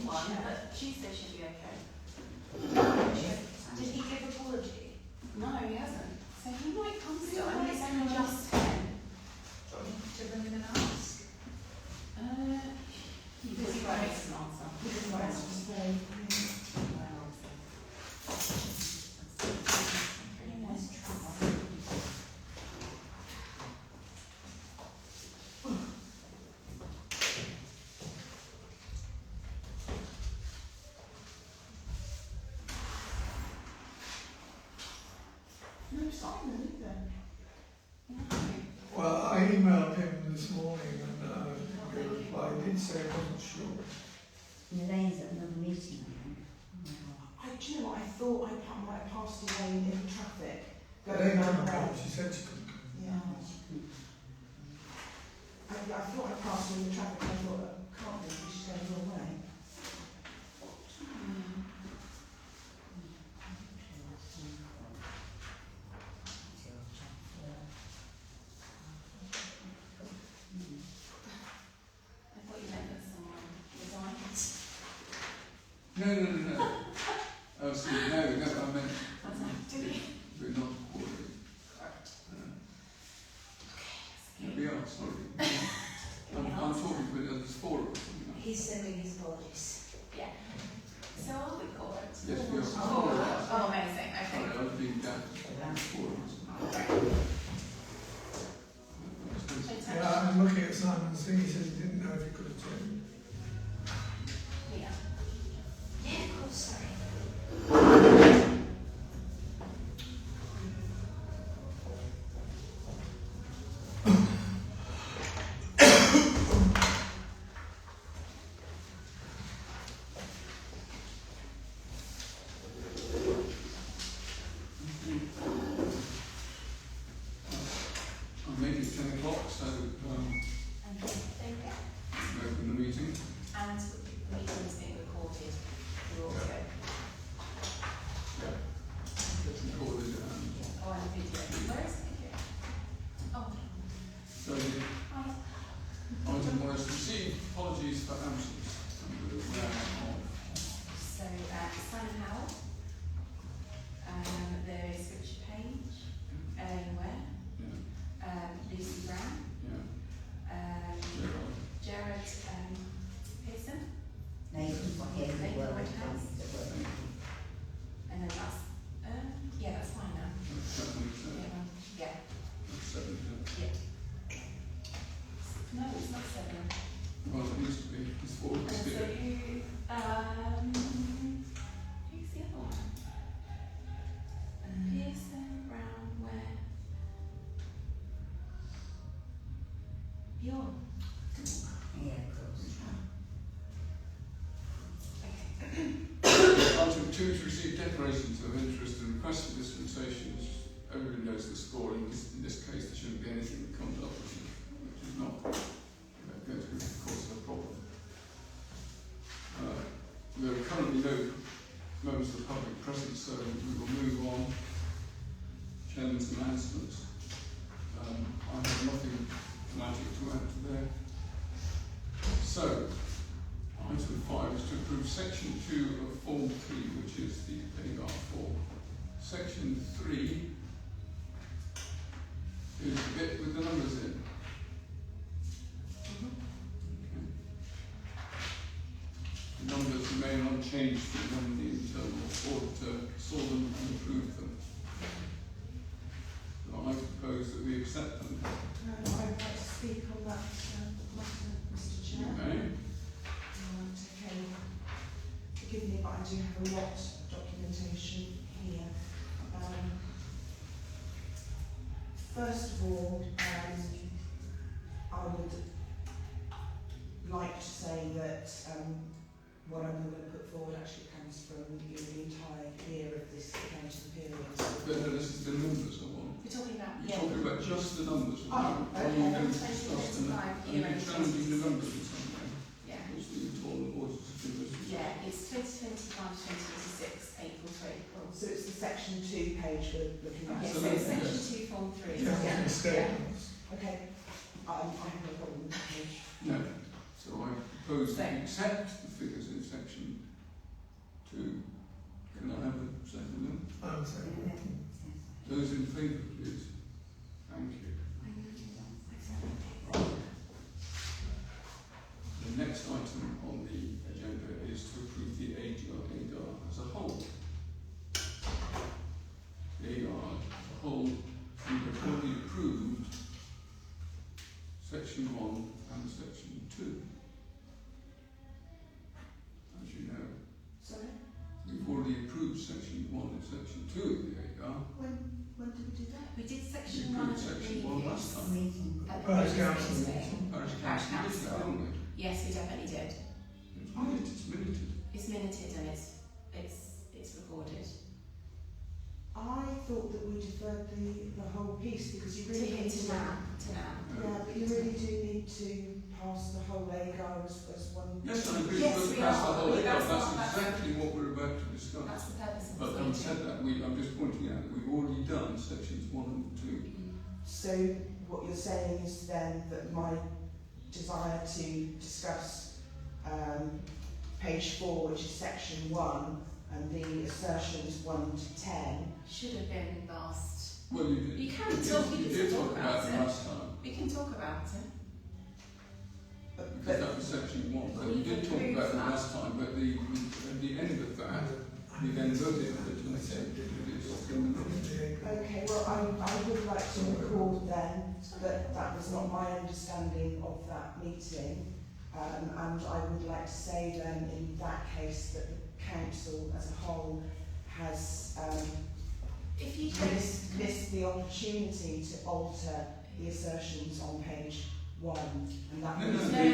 one, check. but Tuesday should be okay. Did he give apology? No, he hasn't. So he might come He still. might He's come only up. just 10. Do you want me to ring him and ask? He doesn't write an answer. He doesn't want us to say. No Simon either. Well, I emailed him this morning and he replied. He did say he wasn't sure. Elaine's at another meeting, I think. Do you know what? I thought I might have passed Elaine in traffic. They Going couldn't round come. there. She said she couldn't come. Yeah. I thought I passed her in the traffic. I thought, can't be, because she's going the wrong way. I thought you meant that someone resigned. No. Oh, see, no, I meant I was like, did he? we're not quarterly. We are, sorry. I'm talking with there's 4 of us. He's sending his apologies. Yeah. So are we called? Yes, we are. Oh, amazing. Okay. Sorry, I was being down. 4 of us. Yeah, I'm looking at Simon's thing. He said he didn't know if he could attend. Yeah. Yeah, of course, sorry. I'm making it 10 o'clock, so And then, open the meeting. and the meeting's being recorded through audio. It's recorded and Oh, and video. Where is the video? Oh, so the item was received apologies for absence. And we're aware of so Simon Howell, there is Richard Page, Elaine Ware, Lucy Brown, Gerard. Jared Pearson, Nathan's not here, Nathan he's at work. Whitehouse. He's at work. and then that's, yeah, that's fine now. Yeah. That's 7, No, it's not 7. well, it used to be. It's 4 And this so year. you, who's the other one? Pearson, Brown, Ware. Bjorn. Yeah, of course. Item 2 is receive declarations of interest and request for dispensations. Everybody knows the score. In this case, there shouldn't be anything that comes up which is not going to cause a problem. There are currently no members of the public present, so we will move on. Chairman's announcements. I have nothing dramatic to add to there. So, item 5 is to approve section 2 of form 3, which is the paragraph form. Section 3 is the bit with the numbers in. Okay. The numbers remain unchanged from when the internal auditor saw them and approved them. So I propose that we accept them. I'd like to speak on that matter, Mr. Chair. Okay. Okay. Forgive me, but I do have a lot of documentation here. First of all, I would like to say that what I'm going to put forward actually comes from the entire year of this accounting period. But this is the numbers I want. We're talking about, You're talking about just the numbers. Oh, Are you going to discuss them? 2025 Are year you end challenging the numbers in some way? Yeah. What's the internal auditor's figures? Yeah, it's 2025 2026, April to April. So it's the section 2 page we're looking at. Yes, so Absolutely, section yes. 2, form 3. Yeah, Yeah. the statements. Okay. I have no problem with that page. No. So I propose that we accept the figures in section 2. Can I have a second then? I'm saying, Those in favour, please. Thank you. The next item on the agenda is to approve the ADR as a whole. The ADR as a whole, we've already approved Section 1 and Section 2. As you know, Sorry? we've already approved Section 1 and Section 2 of the ADR. When did we do that? We did We section 1 approved Section 1 last time. Meeting. at the Parish previous Council meeting. Parish Parish Council did that, haven't we? Yes, we definitely did. It's minuted. It's minuted and it's recorded. I thought that we deferred the whole piece because you To really need to now. To now. Yeah, but you really do need to pass the whole AGAR as one. Yes, I agree. Yes, We'll we pass the are. whole We- ADR. that's That's not- that's- exactly what we're about to discuss. That's the purpose of But this having meeting. said that, I'm just pointing out that we've already done sections 1 and 2. So what you're saying is then that my desire to discuss page 4, which is section 1, and the assertions 1 to 10. Should have been last. Well, You can talk about about it it. last time, We can talk about it. because that was section 1. But we did talk about it last time, but at the end of that, we then voted on it and said it is in the minutes. Okay, well, I would like to record then that that was not my understanding of that meeting. And I would like to say then in that case that the council as a whole has If you missed the opportunity to alter the assertions on page 1. And that No, was that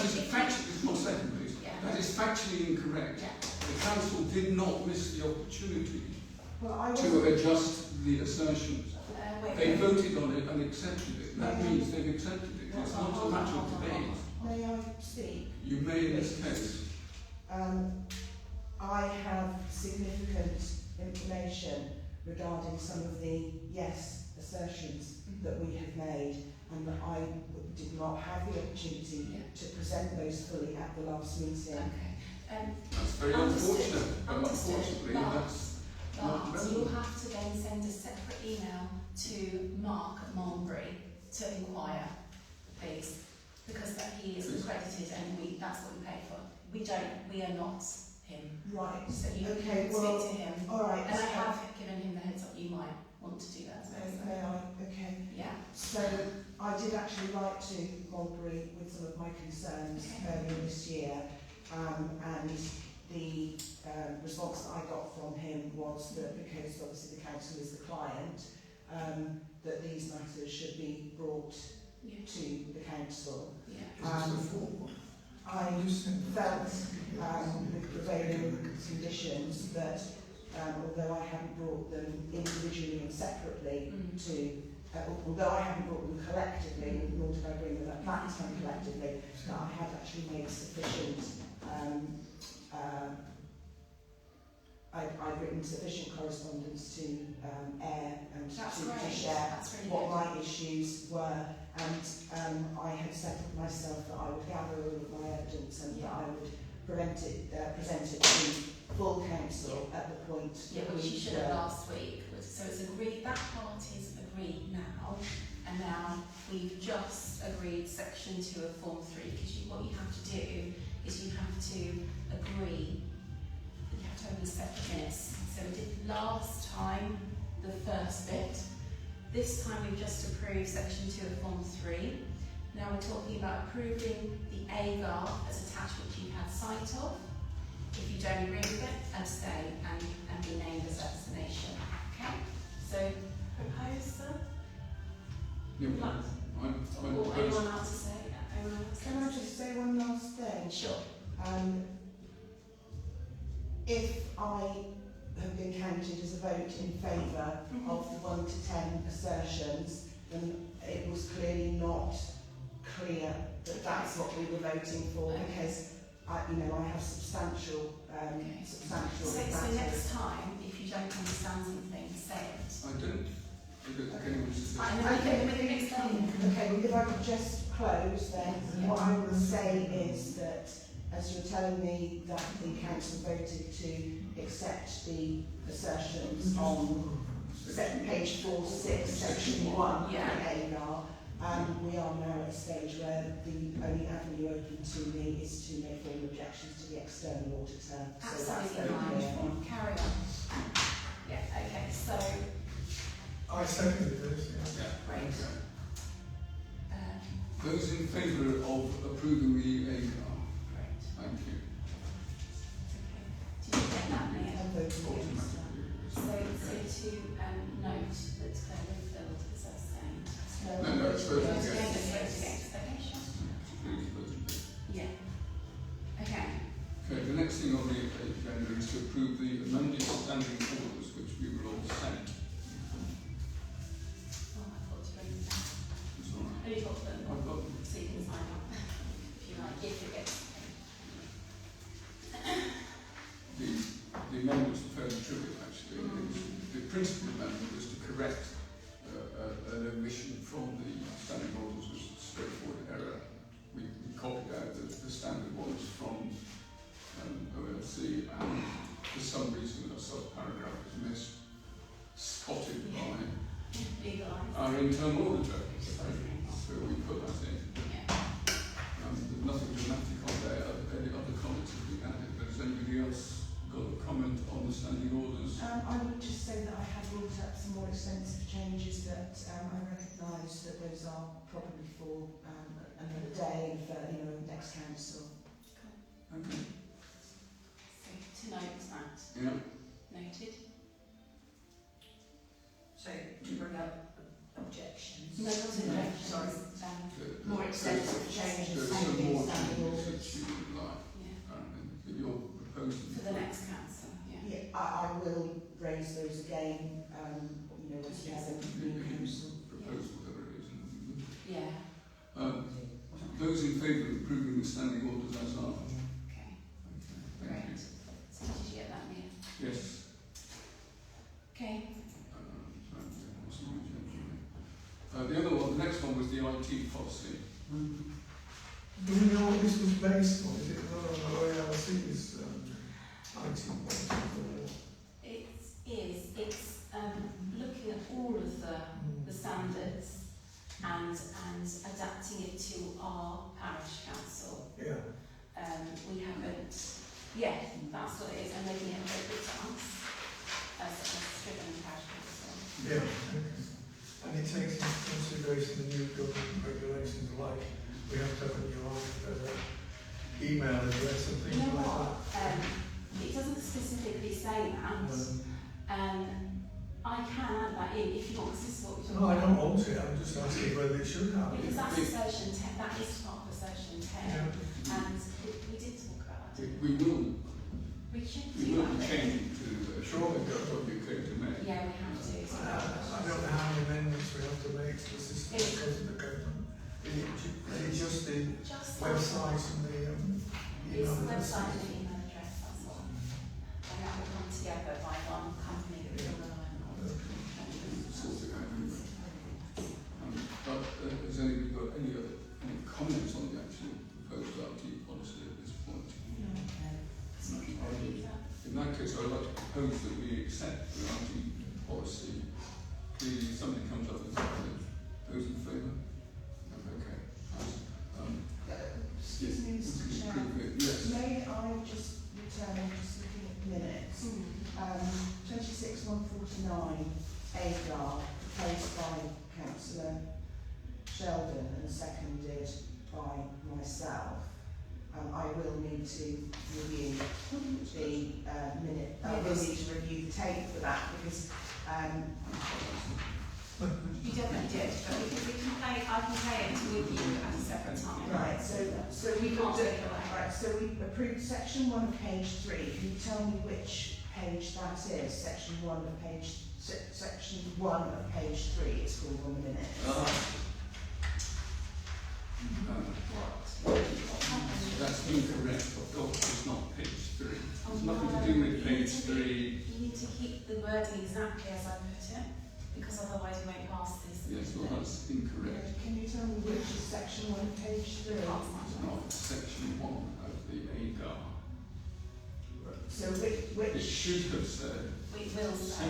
is factually, 1 second please. Yeah. That is factually incorrect. Yeah. The council did not miss the opportunity well, I to wasn't, adjust the assertions. wait. They voted on it and accepted it. That means they've accepted it. It's not a matter of debate. may I speak? You may in this case. I have significant information regarding some of the assertions that we have made, and that I did not have the opportunity to present those fully at the last meeting. Okay. That's very Understood. unfortunate, but Understood. unfortunately But- that's not But you'll relevant. have to then send a separate email to Mark Mulberry to inquire, please, because that he is accredited and that's what we pay for. We are not him. Right. So you Okay, can well, speak to him. all right. And I have given him the heads up you might want to do that as well. May So. I? Okay. Yeah. So I did actually write to Mulberry with some of my concerns earlier this year, and the response that I got from him was that because obviously the council is the client, that these matters should be brought Yeah. to the council. Yeah. is this the full one? I felt with prevailing conditions that although I haven't brought them individually and separately to, although I haven't brought them collectively, nor did I bring them at that time collectively, that I had actually made sufficient, I've written sufficient correspondence to air and That's to great. share That's really what good. my issues were, and I had settled myself that I would gather all of my evidence and that I would present it to full council at the point Yeah, that which you we should have were. last week. So it's agreed, that part is agreed now, and now we've just agreed section 2 of form 3, because what you have to do is you have to agree, you have to open separate minutes. So we did last time the first bit. This time we've just approved section 2 of form 3. Now we're talking about approving the AGAR as attached, which you've had sight of. If you don't agree with it, abstain and be named as abstention. Okay? So, proposer? Yeah, well, Or anyone else to say? Anyone else? Can I just say one last thing? Sure. If I have been counted as a vote in favour of the 1 to 10 assertions, then it was clearly not clear that that's what we were voting for, because I have substantial So matters. next time, if you don't understand something, say it. I don't think anyone's I know, we can explain. Okay, well, if I could just close then, what I will say is that as you're telling me that the council voted to accept the assertions on page 4.6, section 1 Yeah. of AGAR, we are now at a stage where the only avenue open to me is to make formal objections to the external auditor. So that's Absolutely very clear. fine. Carry on. Yeah, okay, so, I seconded this, yeah. great. Okay. Um, Those in favour of approving the AGAR? great. Thank you. Okay. Did you get that, Mia? I'm voting against that. So to note that Linfield is abstained. No, it's voted Voted against. against, voted against, okay, sure. Please vote against. Yeah. Okay. Okay, the next thing on the agenda is to approve the amended standing orders which we were all sent. Oh, I thought to bring them down. It's all right. Oh, you've got them, I've got them. so you can sign up if you like, if it gets. The amendments are fairly trivial actually. The principal amendment was to correct an omission from the standing orders, which was a straightforward error. We copied out the standard ones from OLC, and for some reason a sub-paragraph was missed, spotted by Legalised. our internal auditor. So we put that in. Yeah. There's nothing dramatic on there. Any other comments have been added? But has anybody else got a comment on the standing orders? I would just say that I have brought up some more extensive changes that I recognise that those are probably for another day and for next council. Okay. So to note that, Yeah. noted. So to bring up objections. No, not objections. Sorry. More extensive changes There's to some the more standing changes orders. that you would like, Yeah. apparently, that you're proposing. For the next council, yeah. Yeah, I will raise those again, once we have a new council. Propose whatever it is. Yeah. Those in favour of approving the standing orders as are? Okay. Okay, thank Great. you. So did you get that, Mia? Yes. Okay. The other one, the next one was the IT policy. Do we know what this was based on? Is it not on OALC's IT policy? It is. It's looking at all of the standards and adapting it to our parish council. Yeah. We haven't. Yeah, that's what it is, and making it appropriate to us as Striven Parish Council. Yeah, okay. And it takes into consideration the new government regulations, like we have to have a new email address and You things know like what? that. It doesn't specifically say that. I can add that in if you want, because this is what we're talking No, I about. don't want it, I'm just asking whether it should have. Because that's assertion 10, that is part of assertion 10. Yeah. And we did talk about that. We will We should be do that. changing to surely that's what you came to make. Yeah, we have to. So I don't know how many amendments we have to make to the system because of the government. Is it just the just website and the It's email the address? website and email address, that's all. And that will come together by one company that we can rely on. Sort it out. But has anybody got any comments on the actual proposed IT policy at this point? In that case, I would like to propose that we accept the IT policy. Please, somebody comes up and says, those in favour? Okay. Excuse me, Mr. Chair. Yes. May I just return, just looking at the minutes, 26/149 AGAR, proposed by Councillor Sheldon and seconded by myself. I will need to review the minute. I will need to review the tape for that because You definitely did, but we can play, I can play it with you at a separate time. right. So we can't do, take it away. right. So we approved section 1 of page 3. Can you tell me which page that is? Section 1 of page 3. It's called on the minute. That's incorrect. It's not page 3. Oh, It's nothing no, to do with you page need to 3. You need to keep the wording exactly as I put it, because otherwise you won't pass this. Yes, well, that's incorrect. Can you tell me which is section 1 of page 3? Pass It's that. not section 1 of the AGAR. So It which should have said, We will say.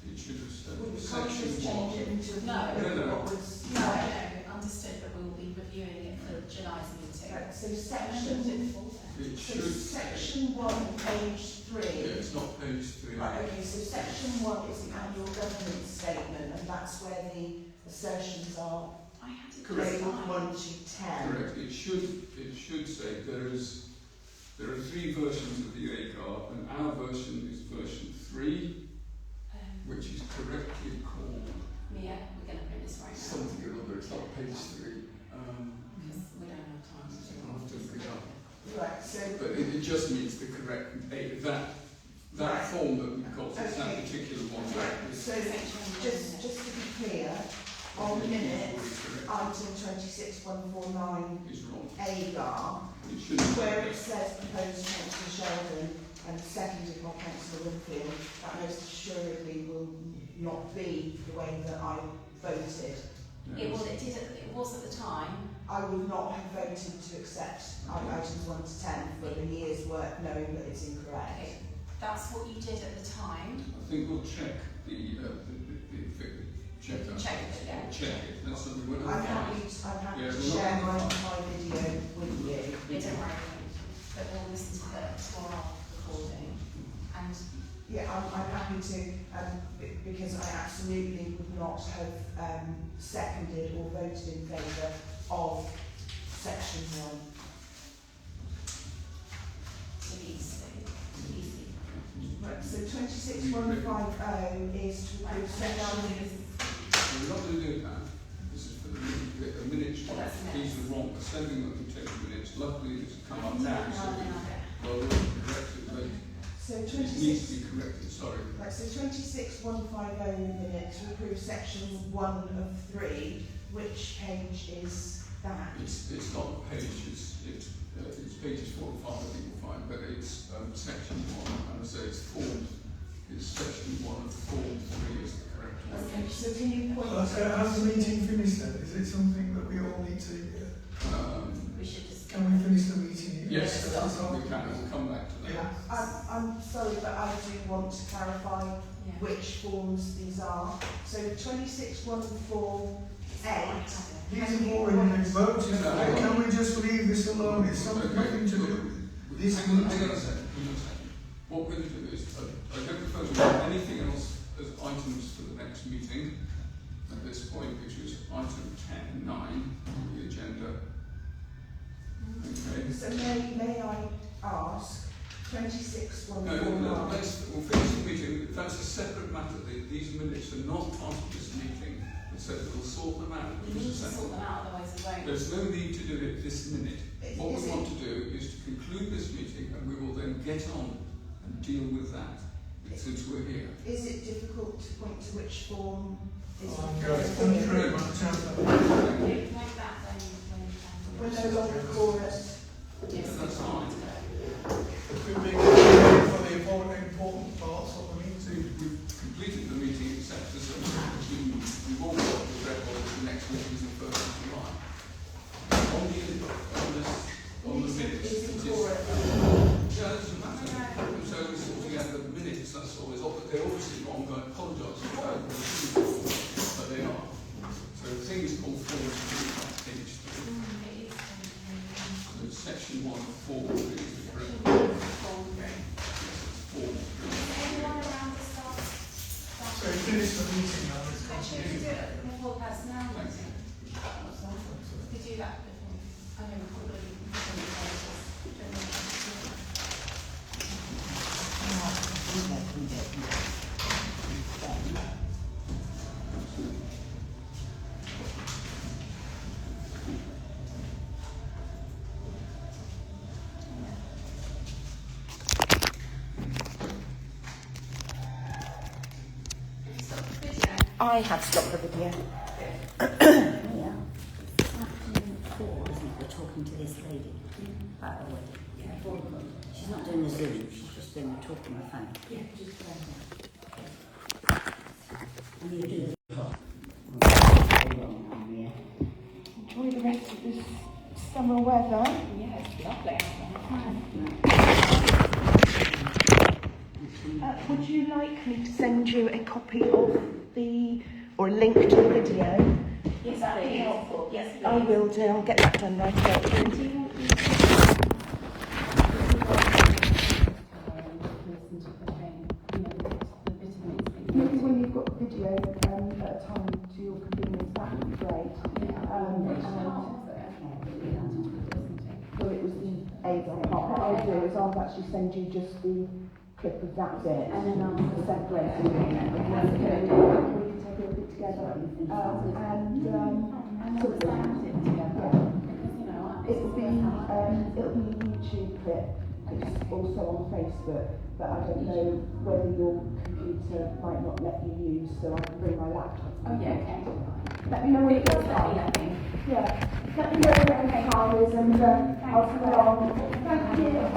it should have said, we can't section just change it 1. into a No. what was No, no, understood, but we will be reviewing it for July's meeting. right, so And section It so should section 1 page 3. Yeah, it's not page 3. Right, okay, so section 1 is the annual governance statement, and that's where the assertions are I had it Correct. grade 1 to 10. Correct. It should say there are 3 versions of the AGAR, and our version is version 3, which is correctly called Mia, we're going to print this right now. something or other. It's not page 3. Because we don't have time to do I'll have to look it up. Right, so But it just means the correct that Right. form that we've got. It's that Okay. particular one. right, so just to be clear, on the minutes, item 26149 is wrong. AGAR, It should where it say says proposed Councillor Sheldon and seconded by Councillor Winfield, that most assuredly will not be the way that I voted. It was at the time. I would not have voted to accept items 1 to 10 for the year's work, knowing that it's incorrect. Okay, that's what you did at the time. I think we'll check the check that. Check it, yeah. Check it. That's something we're I'm not happy Yeah, to we're share not- my video with you. We don't worry, but we'll listen to our recording. And Yeah, I'm happy to, because I absolutely would not have seconded or voted in favour of section 1. to be easy. Right, so 26150 is to approve section. We're not going to do that. This is for the minutes. But that's the These minutes. are wrong. Sending them to take the minutes. Luckily, it's come up now. So No, well, we'll correct it later. So It 26. needs to be corrected. Sorry. Right, so 26150 minutes to approve section 1 of 3. Which page is that? It's not a page. It's pages 4 and 5. I think you'll find, but it's section 1. And I say it's formed. It's section 1 of form 3 is the correct one. Okay, so can you point Has the meeting finished then? Is it something that we all need to... we should just. Can we finish the meeting? Yes, That's all. we can. We'll come back to that. Yeah. I'm sorry, but I do want to clarify Yeah. which forms these are. So 26148. These have already been voted on. Can we just leave this alone? It's something nothing to do with this Hang on a meeting. second. What we're going to do is, I don't propose we have anything else as items for the next meeting at this point, which is item 10.9 on the agenda. Okay. So may I ask, 26149. No, we'll finish the meeting. That's a separate matter. These minutes are not part of this meeting. I said that we'll sort them out. We need to sort them out, otherwise we won't. There's no need to do it this minute. What we want to do is to conclude this meeting and we will then get on and deal with that since we're here. Is it difficult to point to which form is Thank you very much. Make that then We're no longer chorus. Yes, That's fine. Could be for the important parts of the meeting. So we've completed the meeting except for some, we've all got the record of the next meeting is the 1st of July. On the minutes. Is it in is- chorus. Yeah, it doesn't matter. And so we're sorting out the minutes, that's all. They're obviously wrong, I apologise for that, but they are. So the thing is called form 3, not page 3. So it's section 1 of form 3 is the correct one. Yes, it's form 3. Anyone around the staff? So we finished the meeting now. It's Actually, we continued. could do it before personnel Thanks. meeting. We could do that before. I know we've probably. I have stopped the video. Yeah. Afternoon 4, isn't it? We're talking to this lady about a wedding. She's not doing the Zoom, she's just doing the talk on the phone. Yeah, just and you do Enjoy the rest of this summer weather. Yeah, it's lovely out there. would you like me to send you a copy of or a link to the video? Yes, that'd be helpful. Yes, please. I will do. I'll get that done right away. Do you want me to Maybe when you've got video at a time to your convenience, that would be great. Well, it was the A part. What I'll do is I'll actually send you just the clip of that bit, and then I'll separate it. We can take a look at it together, and sort of it together. It'll be a YouTube clip. It's also on Facebook, but I don't know whether your computer might not let you use, so I can bring my laptop. Oh yeah, okay. Let me know when it goes on. Yeah. Let me know when the car is, and I'll put it on. Thank you.